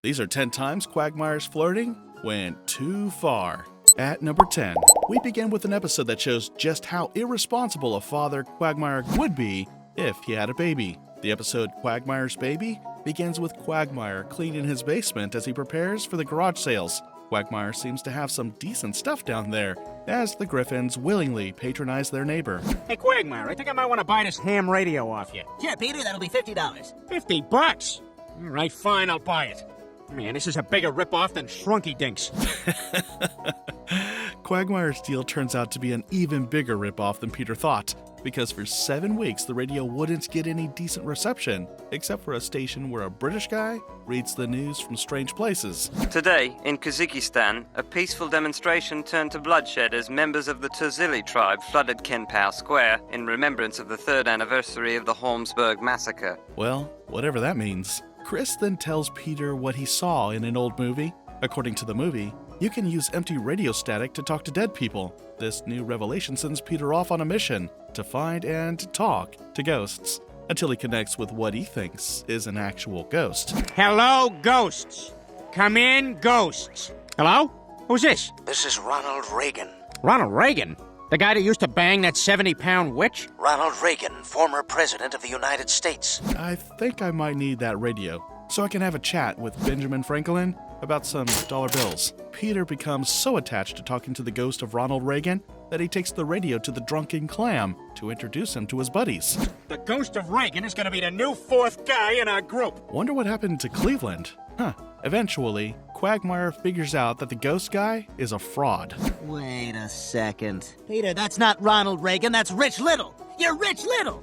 These are 10 times Quagmire's flirting went too far. At number 10, we begin with an episode that shows just how irresponsible a father Quagmire would be if he had a baby. The episode Quagmire's Baby begins with Quagmire cleaning his basement as he prepares for the garage sales. Quagmire seems to have some decent stuff down there, as the Griffins willingly patronize their neighbor. Hey, Quagmire, I think I might want to buy this ham radio off you. Here, Peter, that'll be $50. $50? All right, fine, I'll buy it. Man, this is a bigger ripoff than Shrunky Dinks. Quagmire's deal turns out to be an even bigger ripoff than Peter thought, because for 7 weeks the radio wouldn't get any decent reception, except for a station where a British guy reads the news from strange places. Today, in Kazakhstan, a peaceful demonstration turned to bloodshed as members of the Tuzili tribe flooded Kenpao Square in remembrance of the 3rd anniversary of the Holmesburg massacre. Well, whatever that means. Chris then tells Peter what he saw in an old movie. According to the movie, you can use empty radio static to talk to dead people. This new revelation sends Peter off on a mission to find and talk to ghosts, until he connects with what he thinks is an actual ghost. Hello, ghosts. Come in, ghosts. Hello? Who's this? This is Ronald Reagan. Ronald Reagan? The guy that used to bang that 70-pound witch? Ronald Reagan, former president of the United States. I think I might need that radio, so I can have a chat with Benjamin Franklin about some dollar bills. Peter becomes so attached to talking to the ghost of Ronald Reagan that he takes the radio to the drunken clam to introduce him to his buddies. The ghost of Reagan is going to be the new 4th guy in our group. Wonder what happened to Cleveland? Eventually, Quagmire figures out that the ghost guy is a fraud. Wait a second. Peter, that's not Ronald Reagan, that's Rich Little. You're Rich Little!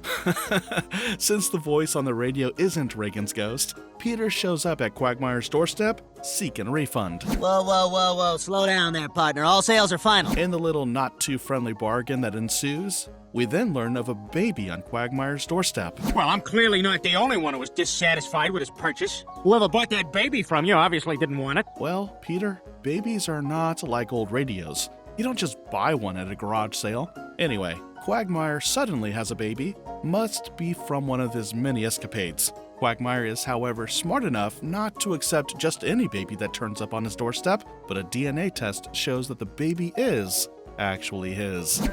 Since the voice on the radio isn't Reagan's ghost, Peter shows up at Quagmire's doorstep, seeking a refund. Whoa. Slow down there, partner. All sales are final. In the little not-too-friendly bargain that ensues, we then learn of a baby on Quagmire's doorstep. Well, I'm clearly not the only one who was dissatisfied with his purchase. Whoever bought that baby from you obviously didn't want it. Well, Peter, babies are not like old radios. You don't just buy one at a garage sale. Anyway, Quagmire suddenly has a baby. Must be from one of his many escapades. Quagmire is, however, smart enough not to accept just any baby that turns up on his doorstep, but a DNA test shows that the baby is actually his.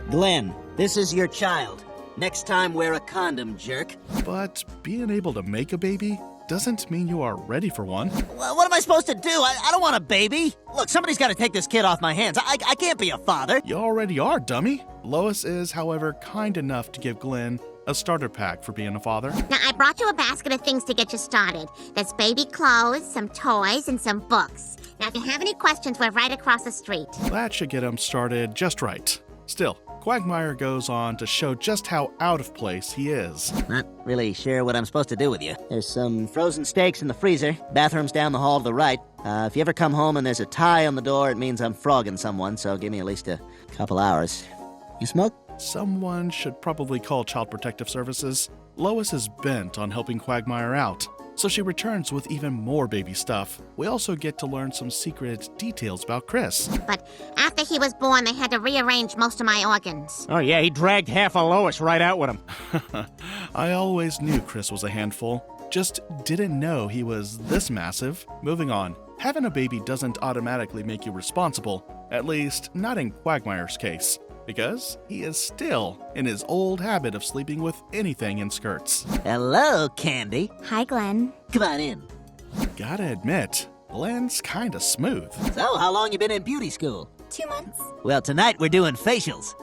Glenn, this is your child. Next time, wear a condom, jerk. But being able to make a baby doesn't mean you are ready for one. Well, what am I supposed to do? I don't want a baby. Look, somebody's got to take this kid off my hands. I can't be a father. You already are, dummy. Lois is, however, kind enough to give Glenn a starter pack for being a father. Now, I brought you a basket of things to get you started. There's baby clothes, some toys, and some books. Now, if you have any questions, we're right across the street. That should get him started just right. Still, Quagmire goes on to show just how out of place he is. Not really sure what I'm supposed to do with you. There's some frozen steaks in the freezer. Bathroom's down the hall to the right. If you ever come home and there's a tie on the door, it means I'm frogging someone, so give me at least a couple hours. You smoke? Someone should probably call Child Protective Services. Lois is bent on helping Quagmire out, so she returns with even more baby stuff. We also get to learn some secret details about Chris. But after he was born, they had to rearrange most of my organs. Oh, yeah, he dragged half of Lois right out with him. I always knew Chris was a handful, just didn't know he was this massive. Moving on. Having a baby doesn't automatically make you responsible, at least not in Quagmire's case, because he is still in his old habit of sleeping with anything in skirts. Hello, Candy. Hi, Glenn. Come on in. Gotta admit, Glenn's kinda smooth. So, how long you been in beauty school? 2 months. Well, tonight we're doing facials.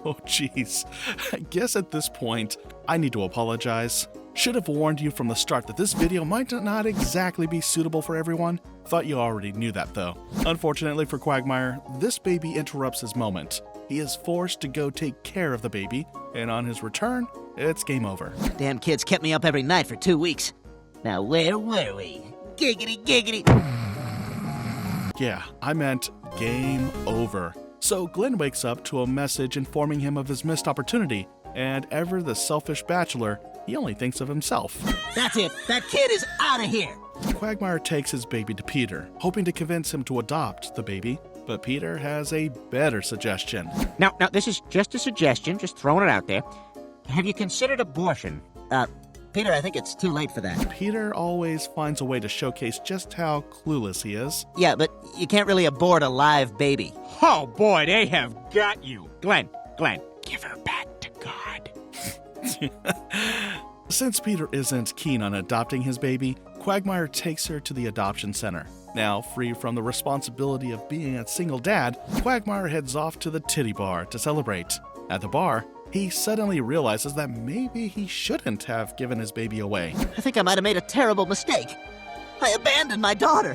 Oh jeez, I guess at this point, I need to apologize. Should have warned you from the start that this video might not exactly be suitable for everyone. Thought you already knew that though. Unfortunately for Quagmire, this baby interrupts his moment. He is forced to go take care of the baby, and on his return, it's game over. Damn kids kept me up every night for 2 weeks. Now, where were we? Giggity. Yeah, I meant game over. So Glenn wakes up to a message informing him of his missed opportunity, and ever the selfish bachelor, he only thinks of himself. That's it. That kid is out of here. Quagmire takes his baby to Peter, hoping to convince him to adopt the baby, but Peter has a better suggestion. Now, this is just a suggestion, just throwing it out there. Have you considered abortion? Peter, I think it's too late for that. Peter always finds a way to showcase just how clueless he is. Yeah, but you can't really abort a live baby. Oh boy, they have got you. Glenn, give her back to God. Since Peter isn't keen on adopting his baby, Quagmire takes her to the adoption center. Now, free from the responsibility of being a single dad, Quagmire heads off to the titty bar to celebrate. At the bar, he suddenly realizes that maybe he shouldn't have given his baby away. I think I might have made a terrible mistake. I abandoned my daughter.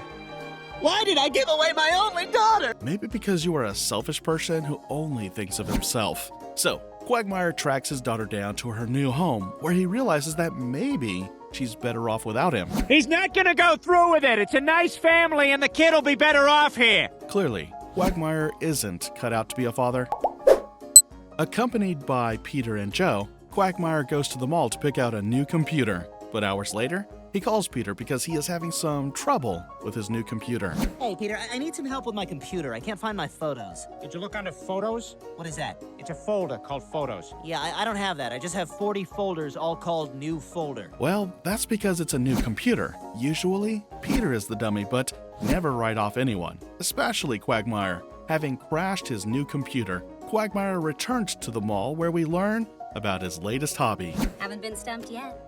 Why did I give away my only daughter? Maybe because you are a selfish person who only thinks of himself. So, Quagmire tracks his daughter down to her new home, where he realizes that maybe she's better off without him. He's not gonna go through with it. It's a nice family, and the kid'll be better off here. Clearly, Quagmire isn't cut out to be a father. Accompanied by Peter and Joe, Quagmire goes to the mall to pick out a new computer. But hours later, he calls Peter because he is having some trouble with his new computer. Hey, Peter, I need some help with my computer. I can't find my photos. Did you look under photos? What is that? It's a folder called photos. Yeah, I don't have that. I just have 40 folders all called new folder. Well, that's because it's a new computer. Usually, Peter is the dummy, but never write off anyone, especially Quagmire. Having crashed his new computer, Quagmire returns to the mall where we learn about his latest hobby. Haven't been stumped yet.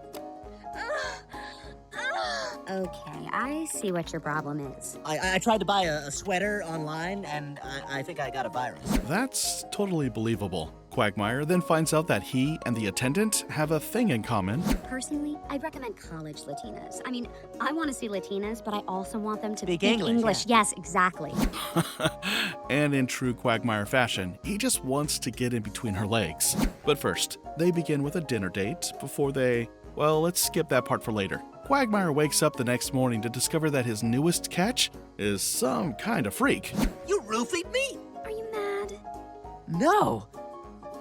Okay, I see what your problem is. I tried to buy a sweater online, and I think I got a virus. That's totally believable. Quagmire then finds out that he and the attendant have a thing in common. Personally, I'd recommend college Latinas. I mean, I want to see Latinas, but I also want them to Speak speak English, Yes, exactly. And in true Quagmire fashion, he just wants to get in between her legs. But first, they begin with a dinner date before well, let's skip that part for later. Quagmire wakes up the next morning to discover that his newest catch is some kind of freak. You roofied me? Are you mad? No.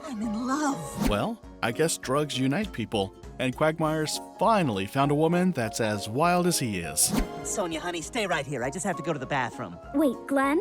I'm in love. Well, I guess drugs unite people, and Quagmire's finally found a woman that's as wild as he is. Sonia, honey, stay right here. I just have to go to the bathroom. Wait, Glenn?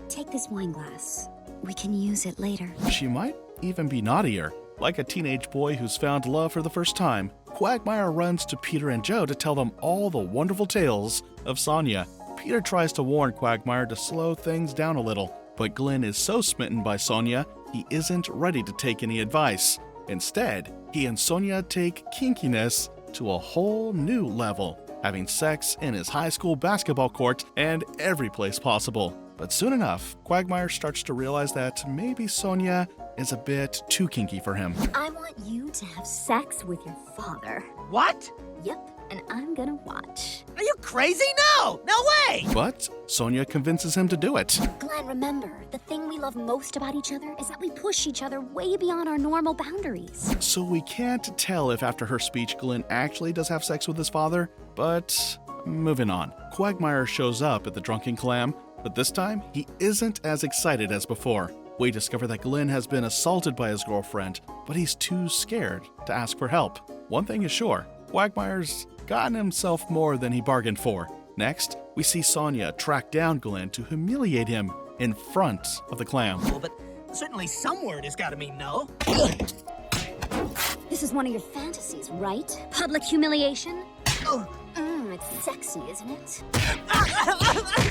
Take this wine glass. We can use it later. She might even be naughtier. Like a teenage boy who's found love for the first time, Quagmire runs to Peter and Joe to tell them all the wonderful tales of Sonia. Peter tries to warn Quagmire to slow things down a little, but Glenn is so smitten by Sonia, he isn't ready to take any advice. Instead, he and Sonia take kinkiness to a whole new level, having sex in his high school basketball court and every place possible. But soon enough, Quagmire starts to realize that maybe Sonia is a bit too kinky for him. I want you to have sex with your father. What? Yep, and I'm gonna watch. Are you crazy? No! No way! But Sonia convinces him to do it. Glenn, remember, the thing we love most about each other is that we push each other way beyond our normal boundaries. So we can't tell if after her speech Glenn actually does have sex with his father, but moving on. Quagmire shows up at the Drunken Clam, but this time he isn't as excited as before. We discover that Glenn has been assaulted by his girlfriend, but he's too scared to ask for help. One thing is sure, Quagmire's gotten himself more than he bargained for. Next, we see Sonia track down Glenn to humiliate him in front of the clam. Well, but certainly some word has got to mean no. This is one of your fantasies, right? Public humiliation? Oh. It's sexy, isn't it?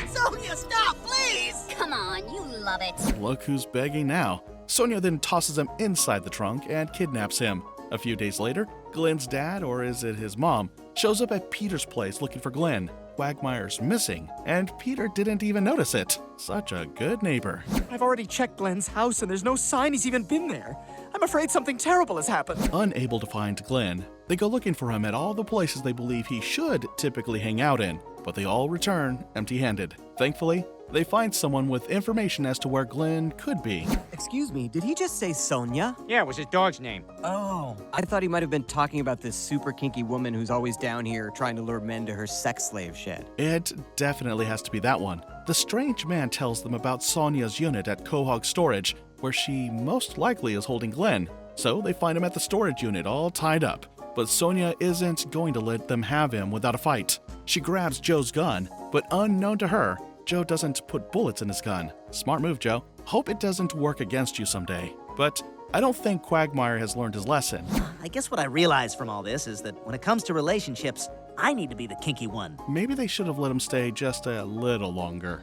Sonia, stop, please! Come on, you love it. Look who's begging now. Sonia then tosses him inside the trunk and kidnaps him. A few days later, Glenn's dad, or is it his mom, shows up at Peter's place looking for Glenn. Quagmire's missing, and Peter didn't even notice it. Such a good neighbor. I've already checked Glenn's house and there's no sign he's even been there. I'm afraid something terrible has happened. Unable to find Glenn, they go looking for him at all the places they believe he should typically hang out in, but they all return empty-handed. Thankfully, they find someone with information as to where Glenn could be. Excuse me, did he just say Sonia? Yeah, it was his dog's name. Oh, I thought he might have been talking about this super kinky woman who's always down here trying to lure men to her sex slave shed. It definitely has to be that one. The strange man tells them about Sonia's unit at Quahog Storage, where she most likely is holding Glenn. So they find him at the storage unit all tied up. But Sonia isn't going to let them have him without a fight. She grabs Joe's gun, but unknown to her, Joe doesn't put bullets in his gun. Smart move, Joe. Hope it doesn't work against you someday. But I don't think Quagmire has learned his lesson. I guess what I realize from all this is that when it comes to relationships, I need to be the kinky one. Maybe they should have let him stay just a little longer.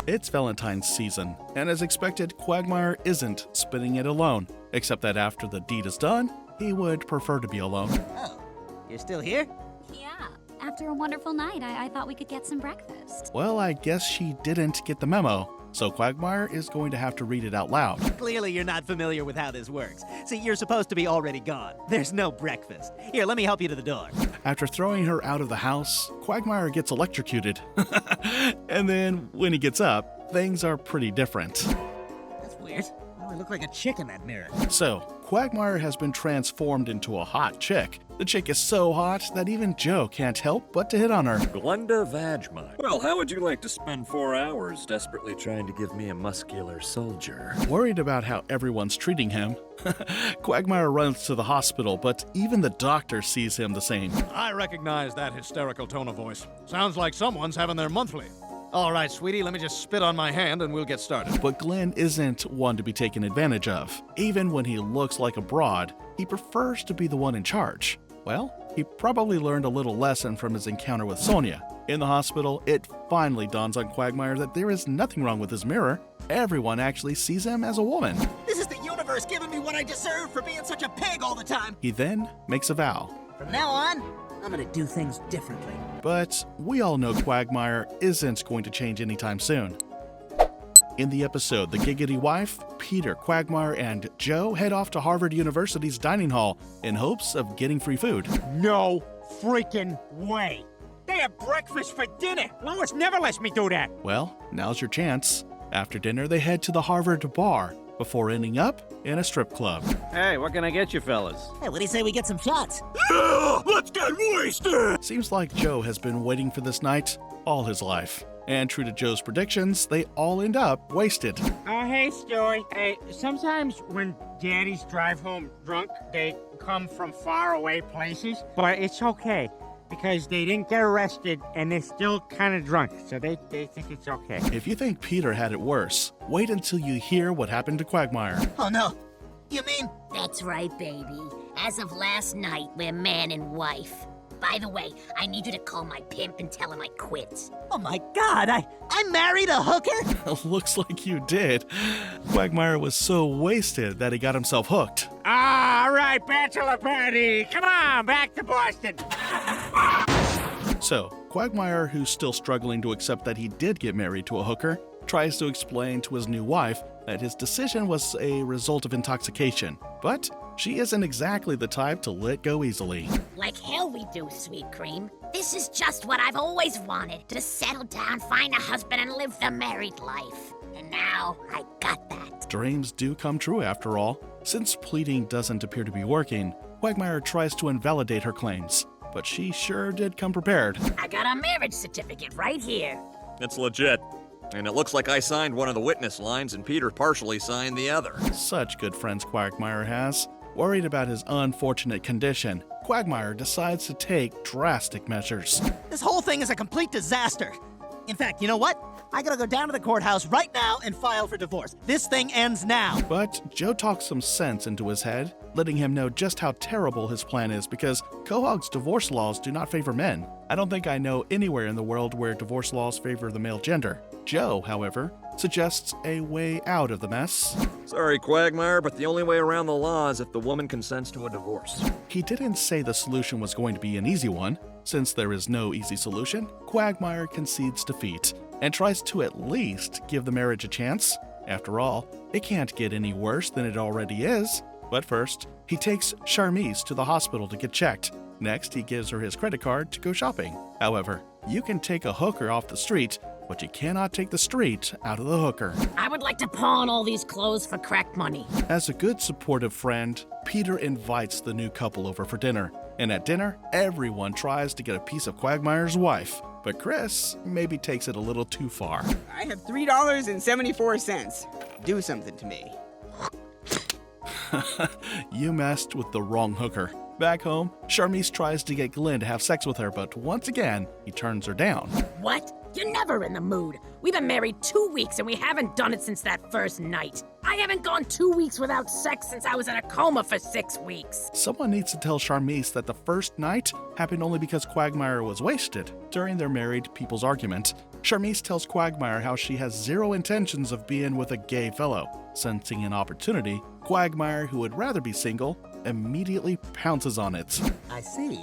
It's Valentine's season, and as expected, Quagmire isn't spending it alone, except that after the deed is done, he would prefer to be alone. Oh, you're still here? Yeah. After a wonderful night, I thought we could get some breakfast. Well, I guess she didn't get the memo, so Quagmire is going to have to read it out loud. Clearly you're not familiar with how this works. See, you're supposed to be already gone. There's no breakfast. Here, let me help you to the door. After throwing her out of the house, Quagmire gets electrocuted. And then, when he gets up, things are pretty different. That's weird. I look like a chick in that mirror. So, Quagmire has been transformed into a hot chick. The chick is so hot that even Joe can't help but to hit on her. Glenda Vagmire. Well, how would you like to spend 4 hours desperately trying to give me a muscular soldier? Worried about how everyone's treating him, Quagmire runs to the hospital, but even the doctor sees him the same. I recognize that hysterical tone of voice. Sounds like someone's having their monthly. All right, sweetie, let me just spit on my hand and we'll get started. But Glenn isn't one to be taken advantage of. Even when he looks like a broad, he prefers to be the one in charge. Well, he probably learned a little lesson from his encounter with Sonia. In the hospital, it finally dawns on Quagmire that there is nothing wrong with his mirror. Everyone actually sees him as a woman. This is the universe giving me what I deserve for being such a pig all the time. He then makes a vow. From now on, I'm gonna do things differently. But we all know Quagmire isn't going to change anytime soon. In the episode The Giggity Wife, Peter, Quagmire, and Joe head off to Harvard University's dining hall in hopes of getting free food. No freaking way. They have breakfast for dinner. Lois never lets me do that. Well, now's your chance. After dinner, they head to the Harvard bar before ending up in a strip club. Hey, what can I get you fellas? Hey, what do you say we get some shots? Yeah, let's get wasted! Seems like Joe has been waiting for this night all his life. And true to Joe's predictions, they all end up wasted. Oh, hey, Stewie. Hey, sometimes when daddies drive home drunk, they come from far away places. But it's okay, because they didn't get arrested and they're still kind of drunk, so they think it's okay. If you think Peter had it worse, wait until you hear what happened to Quagmire. Oh no. You mean? That's right, baby. As of last night, we're man and wife. By the way, I need you to call my pimp and tell him I quit. Oh my god, I married a hooker? Looks like you did. Quagmire was so wasted that he got himself hooked. All right, bachelor party. Come on, back to Boston. So, Quagmire, who's still struggling to accept that he did get married to a hooker, tries to explain to his new wife that his decision was a result of intoxication. But she isn't exactly the type to let go easily. Like hell we do, sweet cream. This is just what I've always wanted. To settle down, find a husband, and live the married life. And now, I got that. Dreams do come true after all. Since pleading doesn't appear to be working, Quagmire tries to invalidate her claims. But she sure did come prepared. I got a marriage certificate right here. It's legit. And it looks like I signed one of the witness lines and Peter partially signed the other. Such good friends Quagmire has. Worried about his unfortunate condition, Quagmire decides to take drastic measures. This whole thing is a complete disaster. In fact, you know what? I gotta go down to the courthouse right now and file for divorce. This thing ends now. But Joe talks some sense into his head, letting him know just how terrible his plan is because Quahog's divorce laws do not favor men. I don't think I know anywhere in the world where divorce laws favor the male gender. Joe, however, suggests a way out of the mess. Sorry, Quagmire, but the only way around the law is if the woman consents to a divorce. He didn't say the solution was going to be an easy one. Since there is no easy solution, Quagmire concedes defeat and tries to at least give the marriage a chance. After all, it can't get any worse than it already is. But first, he takes Charmise to the hospital to get checked. Next, he gives her his credit card to go shopping. However, you can take a hooker off the street, but you cannot take the street out of the hooker. I would like to pawn all these clothes for crack money. As a good supportive friend, Peter invites the new couple over for dinner. And at dinner, everyone tries to get a piece of Quagmire's wife. But Chris maybe takes it a little too far. I have $3.74. Do something to me. You messed with the wrong hooker. Back home, Charmise tries to get Glenn to have sex with her, but once again, he turns her down. What? You're never in the mood. We've been married 2 weeks and we haven't done it since that first night. I haven't gone 2 weeks without sex since I was in a coma for 6 weeks. Someone needs to tell Charmise that the first night happened only because Quagmire was wasted. During their married people's argument, Charmise tells Quagmire how she has zero intentions of being with a gay fellow. Sensing an opportunity, Quagmire, who would rather be single, immediately pounces on it. I see.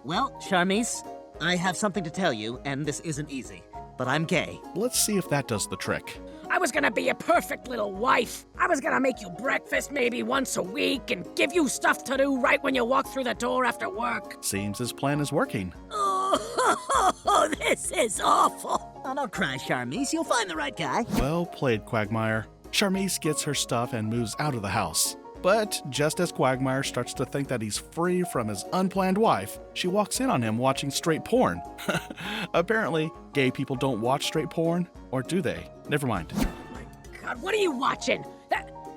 Well, Charmise, I have something to tell you, and this isn't easy, but I'm gay. Let's see if that does the trick. I was gonna be a perfect little wife. I was gonna make you breakfast maybe once a week and give you stuff to do right when you walk through the door after work. Seems his plan is working. Oh, this is awful. Oh, don't cry, Charmise. You'll find the right guy. Well played, Quagmire. Charmise gets her stuff and moves out of the house. But just as Quagmire starts to think that he's free from his unplanned wife, she walks in on him watching straight porn. Apparently, gay people don't watch straight porn, or do they? Never mind. God, what are you watching?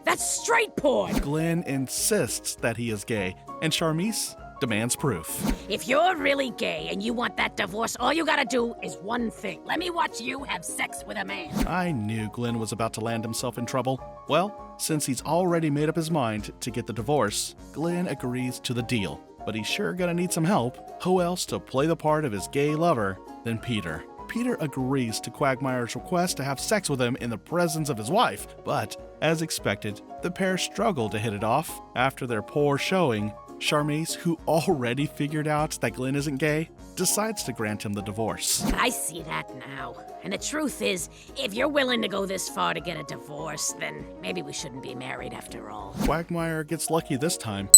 That's straight porn. Glenn insists that he is gay, and Charmise demands proof. If you're really gay and you want that divorce, all you gotta do is one thing. Let me watch you have sex with a man. I knew Glenn was about to land himself in trouble. Well, since he's already made up his mind to get the divorce, Glenn agrees to the deal. But he's sure gonna need some help. Who else to play the part of his gay lover than Peter? Peter agrees to Quagmire's request to have sex with him in the presence of his wife, but, as expected, the pair struggle to hit it off. After their poor showing, Charmise, who already figured out that Glenn isn't gay, decides to grant him the divorce. I see that now. And the truth is, if you're willing to go this far to get a divorce, then maybe we shouldn't be married after all. Quagmire gets lucky this time.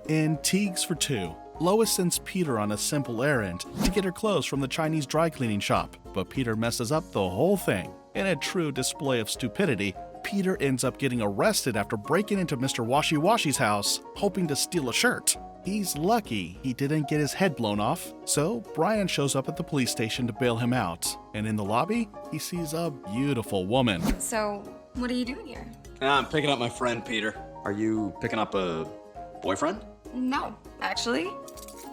In Teagues for Two, Lois sends Peter on a simple errand to get her clothes from the Chinese dry cleaning shop, but Peter messes up the whole thing. In a true display of stupidity, Peter ends up getting arrested after breaking into Mr. Washy Washy's house, hoping to steal a shirt. He's lucky he didn't get his head blown off, so Brian shows up at the police station to bail him out. And in the lobby, he sees a beautiful woman. So, what are you doing here? I'm picking up my friend, Peter. Are you picking up a boyfriend? No, actually.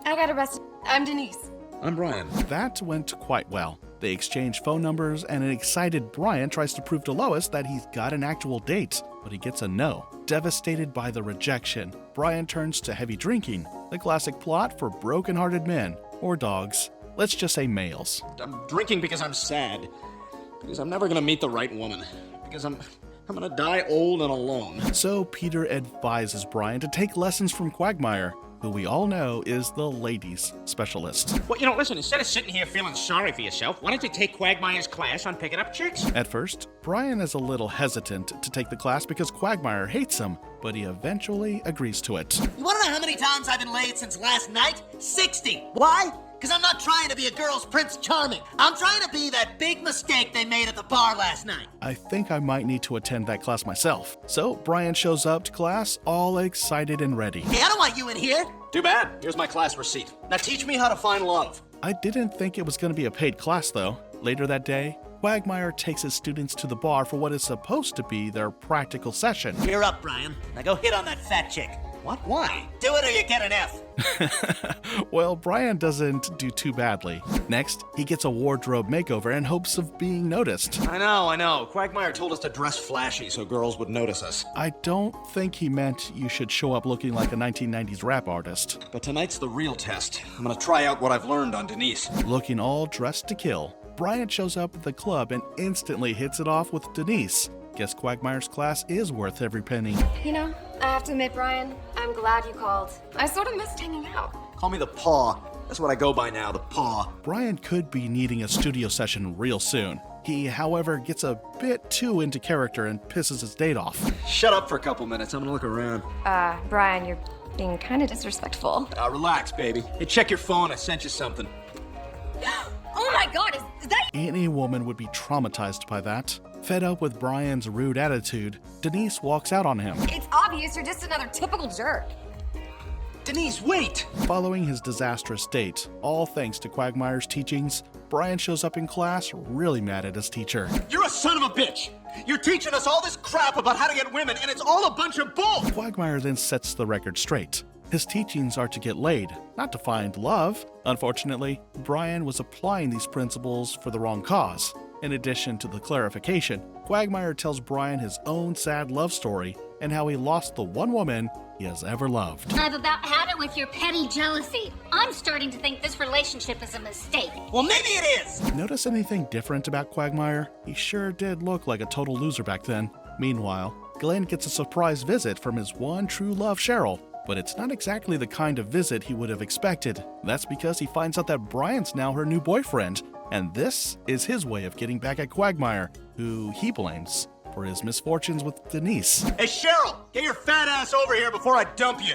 I got arrested. I'm Denise. I'm Brian. That went quite well. They exchange phone numbers, and an excited Brian tries to prove to Lois that he's got an actual date, but he gets a no. Devastated by the rejection, Brian turns to heavy drinking, the classic plot for broken-hearted men, or dogs. Let's just say males. I'm drinking because I'm sad. Because I'm never gonna meet the right woman. Because I'm gonna die old and alone. So Peter advises Brian to take lessons from Quagmire, who we all know is the ladies' specialist. Well, listen, instead of sitting here feeling sorry for yourself, why don't you take Quagmire's class on picking up chicks? At first, Brian is a little hesitant to take the class because Quagmire hates him, but he eventually agrees to it. You wanna know how many times I've been laid since last night? 60! Why? Because I'm not trying to be a girl's Prince Charming. I'm trying to be that big mistake they made at the bar last night. I think I might need to attend that class myself. So Brian shows up to class all excited and ready. Hey, I don't want you in here. Too bad. Here's my class receipt. Now teach me how to find love. I didn't think it was going to be a paid class, though. Later that day, Quagmire takes his students to the bar for what is supposed to be their practical session. You're up, Brian. Now go hit on that fat chick. What? Why? Do it or you get an F. Well, Brian doesn't do too badly. Next, he gets a wardrobe makeover in hopes of being noticed. I know. Quagmire told us to dress flashy so girls would notice us. I don't think he meant you should show up looking like a 1990s rap artist. But tonight's the real test. I'm gonna try out what I've learned on Denise. Looking all dressed to kill, Brian shows up at the club and instantly hits it off with Denise. Guess Quagmire's class is worth every penny. I have to admit, Brian, I'm glad you called. I sort of missed hanging out. Call me the Paw. That's what I go by now, the Paw. Brian could be needing a studio session real soon. He, however, gets a bit too into character and pisses his date off. Shut up for a couple minutes. I'm gonna look around. Brian, you're being kind of disrespectful. Relax, baby. Hey, check your phone. I sent you something. Oh my god, is that... Any woman would be traumatized by that. Fed up with Brian's rude attitude, Denise walks out on him. It's obvious you're just another typical jerk. Denise, wait! Following his disastrous date, all thanks to Quagmire's teachings, Brian shows up in class really mad at his teacher. You're a son of a bitch! You're teaching us all this crap about how to get women, and it's all a bunch of bull! Quagmire then sets the record straight. His teachings are to get laid, not to find love. Unfortunately, Brian was applying these principles for the wrong cause. In addition to the clarification, Quagmire tells Brian his own sad love story and how he lost the one woman he has ever loved. I've about had it with your petty jealousy. I'm starting to think this relationship is a mistake. Well, maybe it is! Notice anything different about Quagmire? He sure did look like a total loser back then. Meanwhile, Glenn gets a surprise visit from his one true love, Cheryl. But it's not exactly the kind of visit he would have expected. That's because he finds out that Brian's now her new boyfriend, and this is his way of getting back at Quagmire, who he blames for his misfortunes with Denise. Hey, Cheryl, get your fat ass over here before I dump you.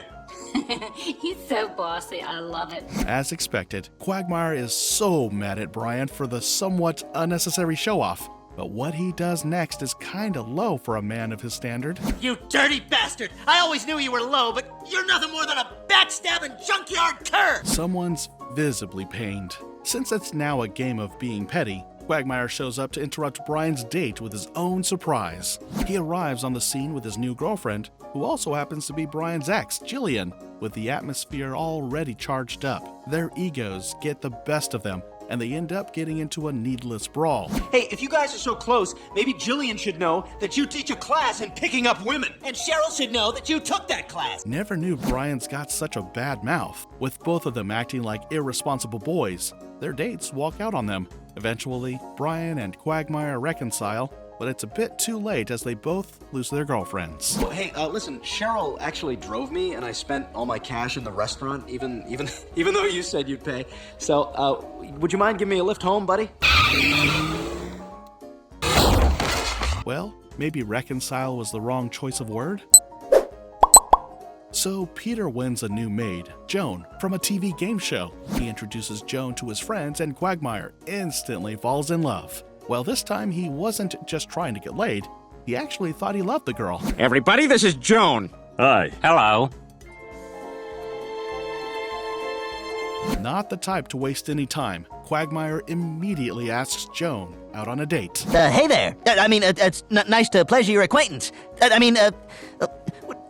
He's so bossy, I love it. As expected, Quagmire is so mad at Brian for the somewhat unnecessary show-off. But what he does next is kinda low for a man of his standard. You dirty bastard! I always knew you were low, but you're nothing more than a backstabbing junkyard cur! Someone's visibly pained. Since it's now a game of being petty, Quagmire shows up to interrupt Brian's date with his own surprise. He arrives on the scene with his new girlfriend, who also happens to be Brian's ex, Jillian, with the atmosphere already charged up. Their egos get the best of them, and they end up getting into a needless brawl. Hey, if you guys are so close, maybe Jillian should know that you teach a class in picking up women. And Cheryl should know that you took that class. Never knew Brian's got such a bad mouth. With both of them acting like irresponsible boys, their dates walk out on them. Eventually, Brian and Quagmire reconcile, but it's a bit too late as they both lose their girlfriends. Well, hey, listen, Cheryl actually drove me, and I spent all my cash in the restaurant, even though you said you'd pay. So, would you mind giving me a lift home, buddy? Well, maybe reconcile was the wrong choice of word? So Peter wins a new maid, Joan, from a TV game show. He introduces Joan to his friends, and Quagmire instantly falls in love. Well, this time he wasn't just trying to get laid, he actually thought he loved the girl. Everybody, this is Joan. Hi. Hello. Not the type to waste any time, Quagmire immediately asks Joan out on a date. Hey there. It's nice to pleasure your acquaintance.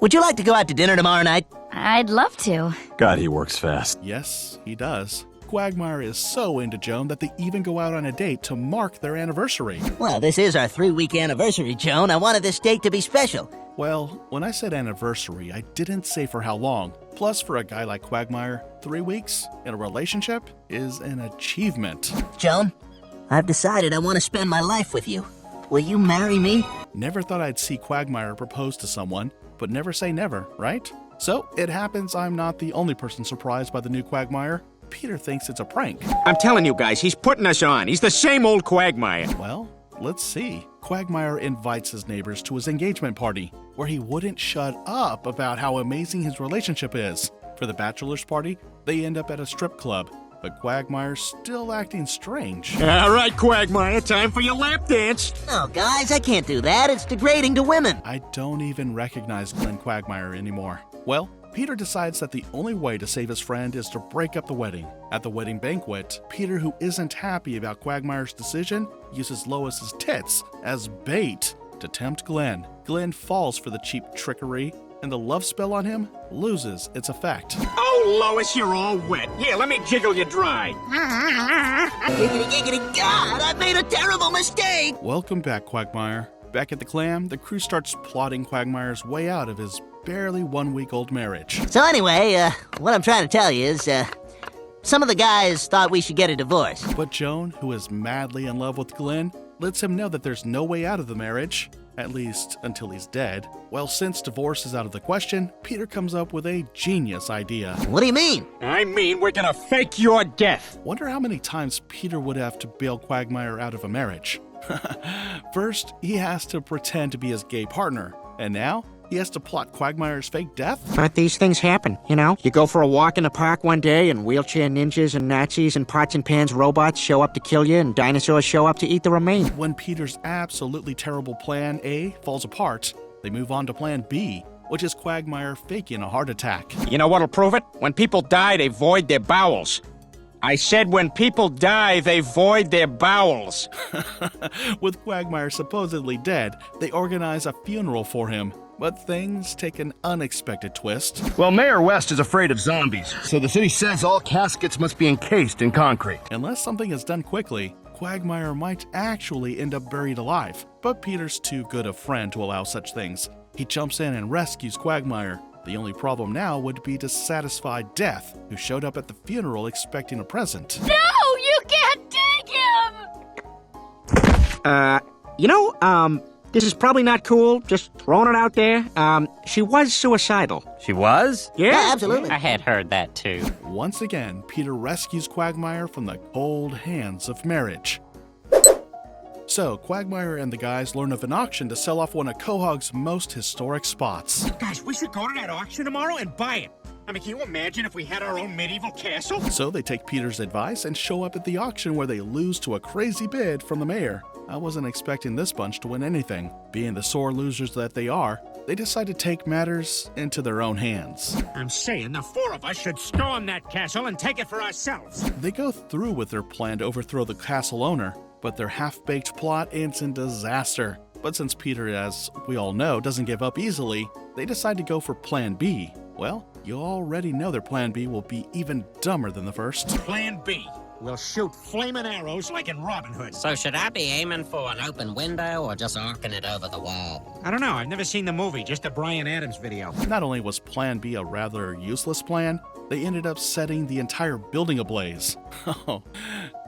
Would you like to go out to dinner tomorrow night? I'd love to. God, he works fast. Yes, he does. Quagmire is so into Joan that they even go out on a date to mark their anniversary. Well, this is our 3-week anniversary, Joan. I wanted this date to be special. Well, when I said anniversary, I didn't say for how long. Plus, for a guy like Quagmire, 3 weeks in a relationship is an achievement. Joan, I've decided I want to spend my life with you. Will you marry me? Never thought I'd see Quagmire propose to someone, but never say never, right? So, it happens I'm not the only person surprised by the new Quagmire. Peter thinks it's a prank. I'm telling you guys, he's putting us on. He's the same old Quagmire. Well, let's see. Quagmire invites his neighbors to his engagement party, where he wouldn't shut up about how amazing his relationship is. For the bachelor's party, they end up at a strip club, but Quagmire's still acting strange. All right, Quagmire, time for your lap dance. No, guys, I can't do that. It's degrading to women. I don't even recognize Glenn Quagmire anymore. Well, Peter decides that the only way to save his friend is to break up the wedding. At the wedding banquet, Peter, who isn't happy about Quagmire's decision, uses Lois's tits as bait to tempt Glenn. Glenn falls for the cheap trickery, and the love spell on him loses its effect. Oh, Lois, you're all wet. Here, let me jiggle you dry. Giggity, giggity, God, I made a terrible mistake. Welcome back, Quagmire. Back at the clam, the crew starts plotting Quagmire's way out of his barely 1-week-old marriage. So anyway, what I'm trying to tell you is, some of the guys thought we should get a divorce. But Joan, who is madly in love with Glenn, lets him know that there's no way out of the marriage, at least until he's dead. Well, since divorce is out of the question, Peter comes up with a genius idea. What do you mean? I mean, we're gonna fake your death. Wonder how many times Peter would have to bail Quagmire out of a marriage. First, he has to pretend to be his gay partner, and now he has to plot Quagmire's fake death? But these things happen, you know? You go for a walk in the park one day, and wheelchair ninjas and Nazis and pots and pans robots show up to kill you, and dinosaurs show up to eat the remains. When Peter's absolutely terrible plan A falls apart, they move on to plan B, which is Quagmire faking a heart attack. You know what'll prove it? When people die, they void their bowels. I said when people die, they void their bowels. With Quagmire supposedly dead, they organize a funeral for him. But things take an unexpected twist. Well, Mayor West is afraid of zombies, so the city says all caskets must be encased in concrete. Unless something is done quickly, Quagmire might actually end up buried alive. But Peter's too good a friend to allow such things. He jumps in and rescues Quagmire. The only problem now would be to satisfy Death, who showed up at the funeral expecting a present. No, you can't take him! This is probably not cool, just throwing it out there. She was suicidal. She was? Yeah, absolutely. I had heard that too. Once again, Peter rescues Quagmire from the cold hands of marriage. So, Quagmire and the guys learn of an auction to sell off one of Quahog's most historic spots. Guys, we should go to that auction tomorrow and buy it. I mean, can you imagine if we had our own medieval castle? So they take Peter's advice and show up at the auction where they lose to a crazy bid from the mayor. I wasn't expecting this bunch to win anything. Being the sore losers that they are, they decide to take matters into their own hands. I'm saying the four of us should storm that castle and take it for ourselves. They go through with their plan to overthrow the castle owner, but their half-baked plot ends in disaster. But since Peter, as we all know, doesn't give up easily, they decide to go for Plan B. Well, you already know their Plan B will be even dumber than the first. Plan B. We'll shoot flaming arrows like in Robin Hood. So should I be aiming for an open window or just arcing it over the wall? I don't know. I've never seen the movie, just a Bryan Adams video. Not only was Plan B a rather useless plan, they ended up setting the entire building ablaze.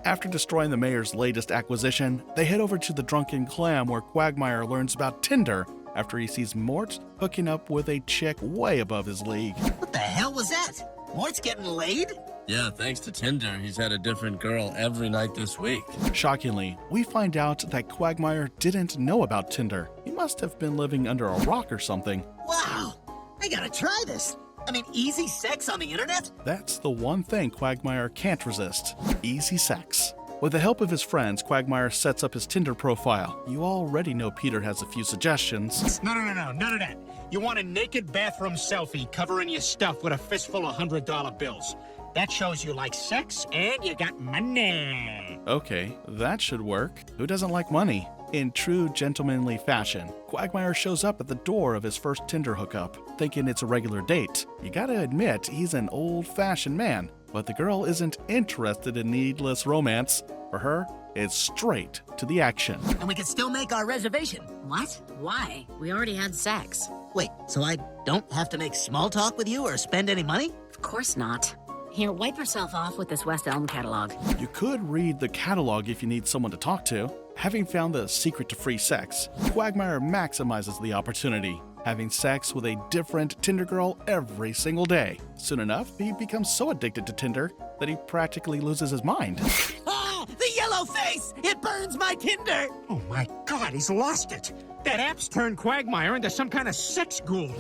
After destroying the mayor's latest acquisition, they head over to the Drunken Clam where Quagmire learns about Tinder after he sees Mort hooking up with a chick way above his league. What the hell was that? Mort's getting laid? Yeah, thanks to Tinder, he's had a different girl every night this week. Shockingly, we find out that Quagmire didn't know about Tinder. He must have been living under a rock or something. Wow, I gotta try this. I mean, easy sex on the internet? That's the one thing Quagmire can't resist. Easy sex. With the help of his friends, Quagmire sets up his Tinder profile. You already know Peter has a few suggestions. No, none of that. You want a naked bathroom selfie covering your stuff with a fistful of $100 bills. That shows you like sex and you got money. Okay, that should work. Who doesn't like money? In true gentlemanly fashion, Quagmire shows up at the door of his first Tinder hookup, thinking it's a regular date. You gotta admit, he's an old-fashioned man, but the girl isn't interested in needless romance. For her, it's straight to the action. And we can still make our reservation. What? Why? We already had sex. Wait, so I don't have to make small talk with you or spend any money? Of course not. Here, wipe yourself off with this West Elm catalog. You could read the catalog if you need someone to talk to. Having found the secret to free sex, Quagmire maximizes the opportunity, having sex with a different Tinder girl every single day. Soon enough, he becomes so addicted to Tinder that he practically loses his mind. Oh, the yellow face! It burns my Tinder! Oh my God, he's lost it. That app's turned Quagmire into some kind of sex ghoul.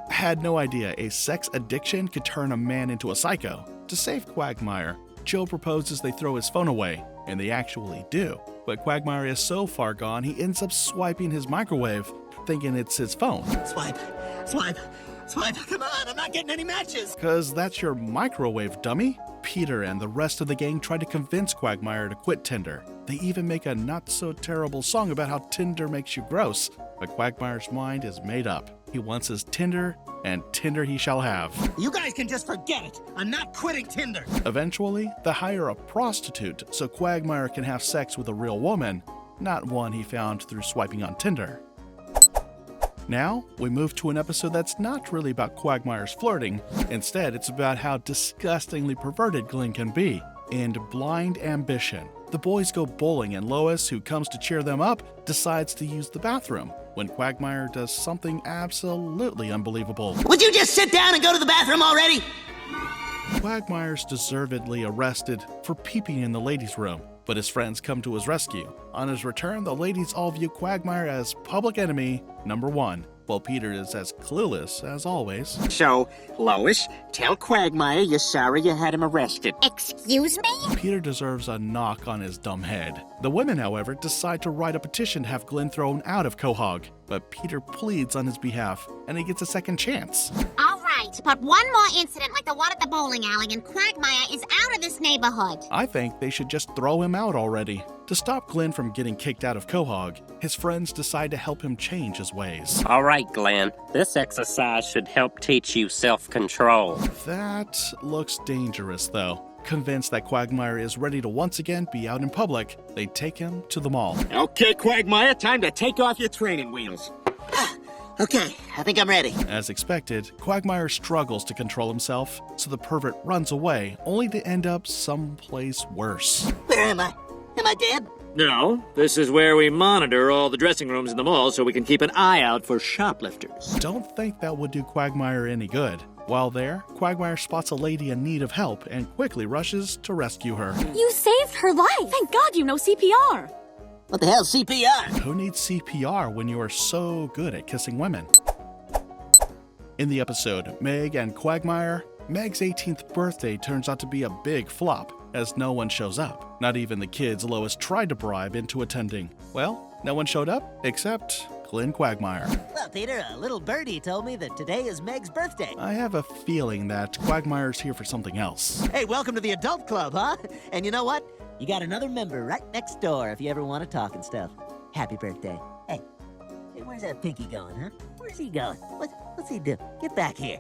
Had no idea a sex addiction could turn a man into a psycho. To save Quagmire, Joe proposes they throw his phone away, and they actually do. But Quagmire is so far gone, he ends up swiping his microwave, thinking it's his phone. Swipe. Come on, I'm not getting any matches. 'Cause that's your microwave, dummy. Peter and the rest of the gang try to convince Quagmire to quit Tinder. They even make a not-so-terrible song about how Tinder makes you gross. But Quagmire's mind is made up. He wants his Tinder, and Tinder he shall have. You guys can just forget it. I'm not quitting Tinder. Eventually, they hire a prostitute so Quagmire can have sex with a real woman, not one he found through swiping on Tinder. Now, we move to an episode that's not really about Quagmire's flirting. Instead, it's about how disgustingly perverted Glenn can be. And blind ambition. The boys go bowling and Lois, who comes to cheer them up, decides to use the bathroom, when Quagmire does something absolutely unbelievable. Would you just sit down and go to the bathroom already? Quagmire's deservedly arrested for peeping in the ladies' room, but his friends come to his rescue. On his return, the ladies all view Quagmire as public enemy number 1, while Peter is as clueless as always. So, Lois, tell Quagmire you're sorry you had him arrested. Excuse me? Peter deserves a knock on his dumb head. The women, however, decide to write a petition to have Glenn thrown out of Quahog, but Peter pleads on his behalf, and he gets a second chance. All right. right, but one more incident like the one at the bowling alley and Quagmire is out of this neighborhood. I think they should just throw him out already. To stop Glenn from getting kicked out of Quahog, his friends decide to help him change his ways. All right, Glenn. This exercise should help teach you self-control. That looks dangerous, though. Convinced that Quagmire is ready to once again be out in public, they take him to the mall. Okay, Quagmire, time to take off your training wheels. Okay, I think I'm ready. As expected, Quagmire struggles to control himself, so the pervert runs away, only to end up someplace worse. Where am I? Am I dead? No, this is where we monitor all the dressing rooms in the mall so we can keep an eye out for shoplifters. Don't think that would do Quagmire any good. While there, Quagmire spots a lady in need of help and quickly rushes to rescue her. You saved her life! Thank God you know CPR! What the hell's CPR? Who needs CPR when you are so good at kissing women? In the episode, Meg and Quagmire, Meg's 18th birthday turns out to be a big flop, as no one shows up. Not even the kids Lois tried to bribe into attending. Well, no one showed up except Glenn Quagmire. Well, Peter, a little birdie told me that today is Meg's birthday. I have a feeling that Quagmire's here for something else. Hey, welcome to the adult club, huh? And you know what? You got another member right next door if you ever want to talk and stuff. Happy birthday. Hey, where's that pinky going, huh? Where's he going? What's he doing? Get back here.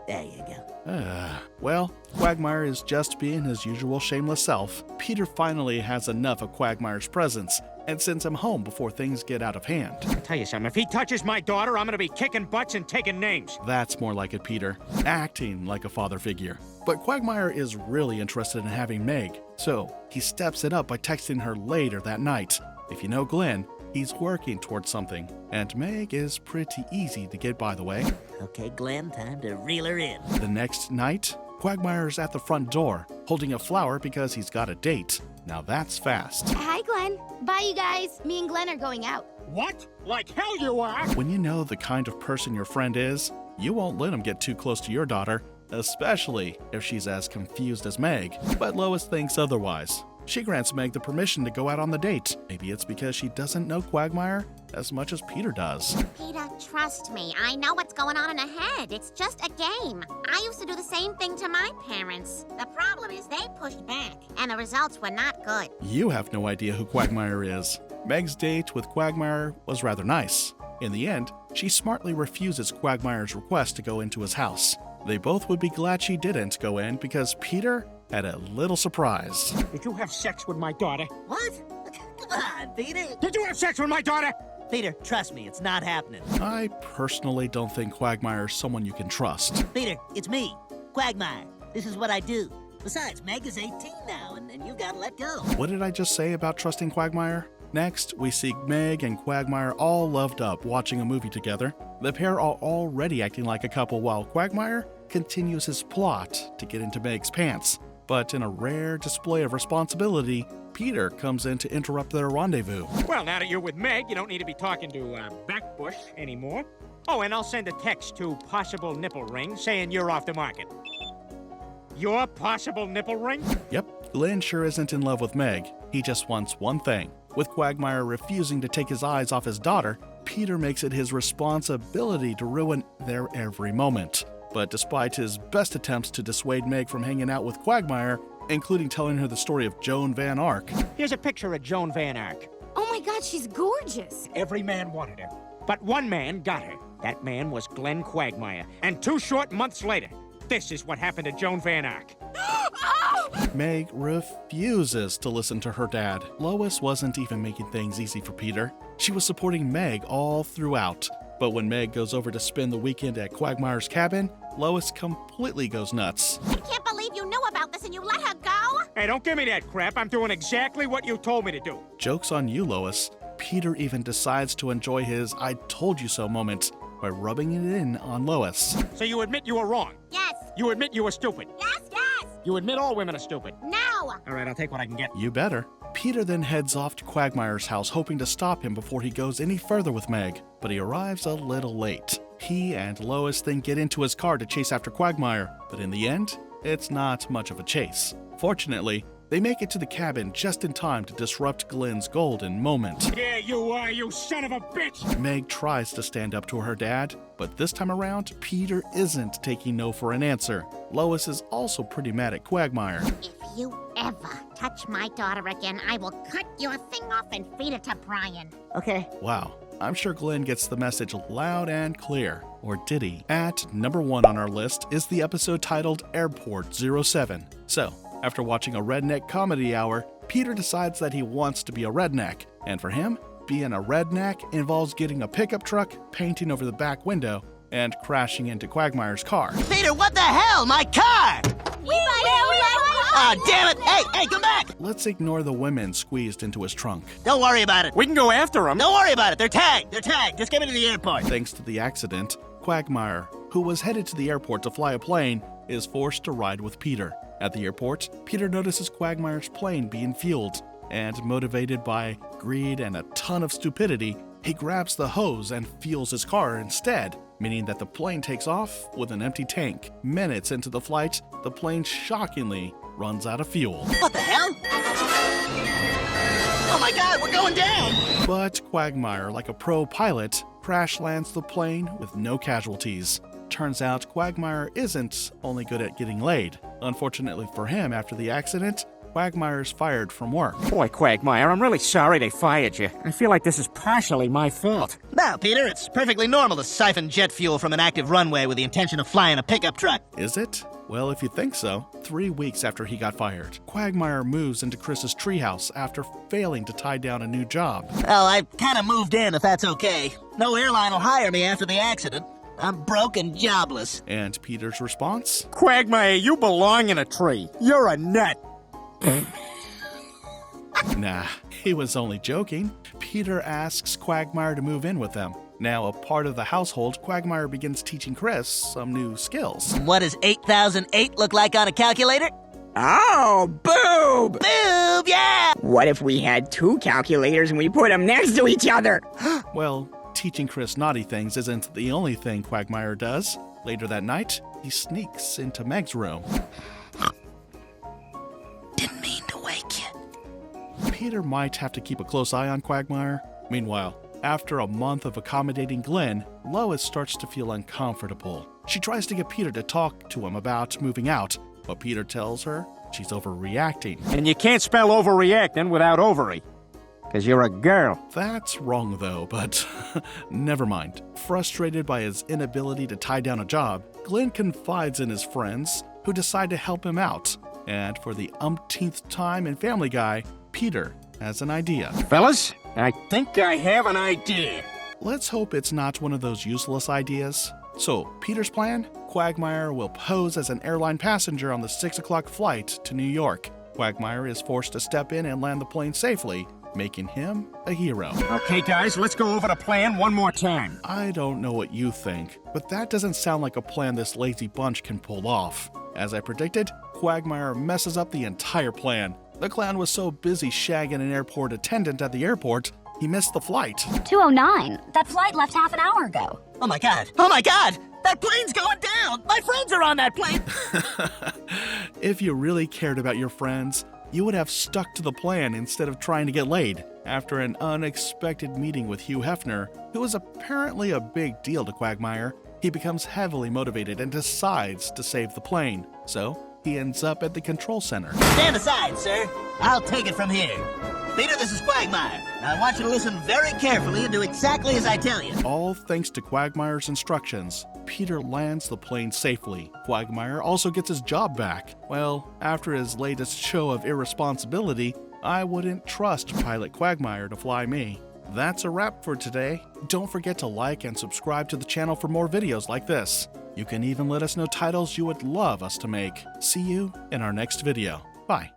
There you go. Well, Quagmire is just being his usual shameless self. Peter finally has enough of Quagmire's presence and sends him home before things get out of hand. I'll tell you something, if he touches my daughter, I'm gonna be kicking butts and taking names. That's more like it, Peter. Acting like a father figure. But Quagmire is really interested in having Meg, so he steps it up by texting her later that night. If you know Glenn, he's working towards something, and Meg is pretty easy to get by the way. Okay, Glenn, time to reel her in. The next night, Quagmire's at the front door, holding a flower because he's got a date. Now that's fast. Hi, Glenn. Bye, you guys. Me and Glenn are going out. What? Like hell you are? When you know the kind of person your friend is, you won't let him get too close to your daughter, especially if she's as confused as Meg. But Lois thinks otherwise. She grants Meg the permission to go out on the date. Maybe it's because she doesn't know Quagmire as much as Peter does. Peter, trust me. I know what's going on in her head. It's just a game. I used to do the same thing to my parents. The problem is they pushed back, and the results were not good. You have no idea who Quagmire is. Meg's date with Quagmire was rather nice. In the end, she smartly refuses Quagmire's request to go into his house. They both would be glad she didn't go in because Peter had a little surprise. Did you have sex with my daughter? What? Come on, Peter. Did you have sex with my daughter? Peter, trust me, it's not happening. I personally don't think Quagmire's someone you can trust. Peter, it's me, Quagmire. This is what I do. Besides, Meg is 18 now, and you've got to let go. What did I just say about trusting Quagmire? Next, we see Meg and Quagmire all loved up watching a movie together. The pair are already acting like a couple while Quagmire continues his plot to get into Meg's pants. But in a rare display of responsibility, Peter comes in to interrupt their rendezvous. Well, now that you're with Meg, you don't need to be talking to Backbush anymore. Oh, and I'll send a text to Possible Nipple Ring saying you're off the market. Your possible nipple ring? Yep, Glenn sure isn't in love with Meg. He just wants one thing. With Quagmire refusing to take his eyes off his daughter, Peter makes it his responsibility to ruin their every moment. But despite his best attempts to dissuade Meg from hanging out with Quagmire, including telling her the story of Joan Van Ark. Here's a picture of Joan Van Ark. Oh my God, she's gorgeous. Every man wanted her, but one man got her. That man was Glenn Quagmire. And 2 short months later, this is what happened to Joan Van Ark. Meg refuses to listen to her dad. Lois wasn't even making things easy for Peter. She was supporting Meg all throughout. But when Meg goes over to spend the weekend at Quagmire's cabin, Lois completely goes nuts. I can't believe you knew about this and you let her go? Hey, don't give me that crap. I'm doing exactly what you told me to do. Joke's on you, Lois. Peter even decides to enjoy his I told you so moment by rubbing it in on Lois. So you admit you were wrong? Yes. You admit you were stupid? Yes, yes. You admit all women are stupid? No. All right, I'll take what I can get. You better. Peter then heads off to Quagmire's house hoping to stop him before he goes any further with Meg, but he arrives a little late. He and Lois then get into his car to chase after Quagmire, but in the end, it's not much of a chase. Fortunately, They make it to the cabin just in time to disrupt Glenn's golden moment. There you are, you son of a bitch! Meg tries to stand up to her dad, but this time around, Peter isn't taking no for an answer. Lois is also pretty mad at Quagmire. If you ever touch my daughter again, I will cut your thing off and feed it to Brian. Okay. Wow, I'm sure Glenn gets the message loud and clear. Or did he? At number 1 on our list is the episode titled Airport 07. So, after watching a redneck comedy hour, Peter decides that he wants to be a redneck. And for him, being a redneck involves getting a pickup truck, painting over the back window, and crashing into Quagmire's car. Peter, what the hell? My car! Oh, damn it! Hey, come back! Let's ignore the women squeezed into his trunk. Don't worry about it. We can go after them. Don't worry about it. They're tagged. Just get me to the airport. Thanks to the accident, Quagmire, who was headed to the airport to fly a plane, is forced to ride with Peter. At the airport, Peter notices Quagmire's plane being fueled, and motivated by greed and a ton of stupidity, he grabs the hose and fuels his car instead, meaning that the plane takes off with an empty tank. Minutes into the flight, the plane shockingly runs out of fuel. What the hell? Oh my god, we're going down! But Quagmire, like a pro pilot, crash lands the plane with no casualties. Turns out Quagmire isn't only good at getting laid. Unfortunately for him, after the accident, Quagmire's fired from work. Boy, Quagmire, I'm really sorry they fired you. I feel like this is partially my fault. No, Peter, it's perfectly normal to siphon jet fuel from an active runway with the intention of flying a pickup truck. Is it? Well, if you think so, 3 weeks after he got fired, Quagmire moves into Chris's treehouse after failing to tie down a new job. Well, I kind of moved in, if that's okay. No airline will hire me after the accident. I'm broke and jobless. And Peter's response? Quagmire, you belong in a tree. You're a nut. Nah, he was only joking. Peter asks Quagmire to move in with them. Now a part of the household, Quagmire begins teaching Chris some new skills. What does 8008 look like on a calculator? Oh, boob! Boob, yeah! What if we had 2 calculators and we put them next to each other? Well, teaching Chris naughty things isn't the only thing Quagmire does. Later that night, he sneaks into Meg's room. Didn't mean to wake you. Peter might have to keep a close eye on Quagmire. Meanwhile, after a month of accommodating Glenn, Lois starts to feel uncomfortable. She tries to get Peter to talk to him about moving out, but Peter tells her she's overreacting. And you can't spell overreacting without ovary. Because you're a girl. That's wrong though, but never mind. Frustrated by his inability to tie down a job, Glenn confides in his friends, who decide to help him out. And for the umpteenth time in Family Guy, Peter has an idea. Fellas, I think I have an idea. Let's hope it's not one of those useless ideas. So, Peter's plan? Quagmire will pose as an airline passenger on the 6 o'clock flight to New York. Quagmire is forced to step in and land the plane safely, making him a hero. Okay, guys, let's go over the plan one more time. I don't know what you think, but that doesn't sound like a plan this lazy bunch can pull off. As I predicted, Quagmire messes up the entire plan. The clown was so busy shagging an airport attendant at the airport, he missed the flight. 209. That flight left half an hour ago. Oh my god! Oh my god! That plane's going down! My friends are on that plane! If you really cared about your friends, you would have stuck to the plan instead of trying to get laid. After an unexpected meeting with Hugh Hefner, who is apparently a big deal to Quagmire, he becomes heavily motivated and decides to save the plane. So, he ends up at the control center. Stand aside, sir. I'll take it from here. Peter, this is Quagmire. I want you to listen very carefully and do exactly as I tell you. All thanks to Quagmire's instructions, Peter lands the plane safely. Quagmire also gets his job back. Well, after his latest show of irresponsibility, I wouldn't trust Pilot Quagmire to fly me. That's a wrap for today. Don't forget to like and subscribe to the channel for more videos like this. You can even let us know titles you would love us to make. See you in our next video. Bye.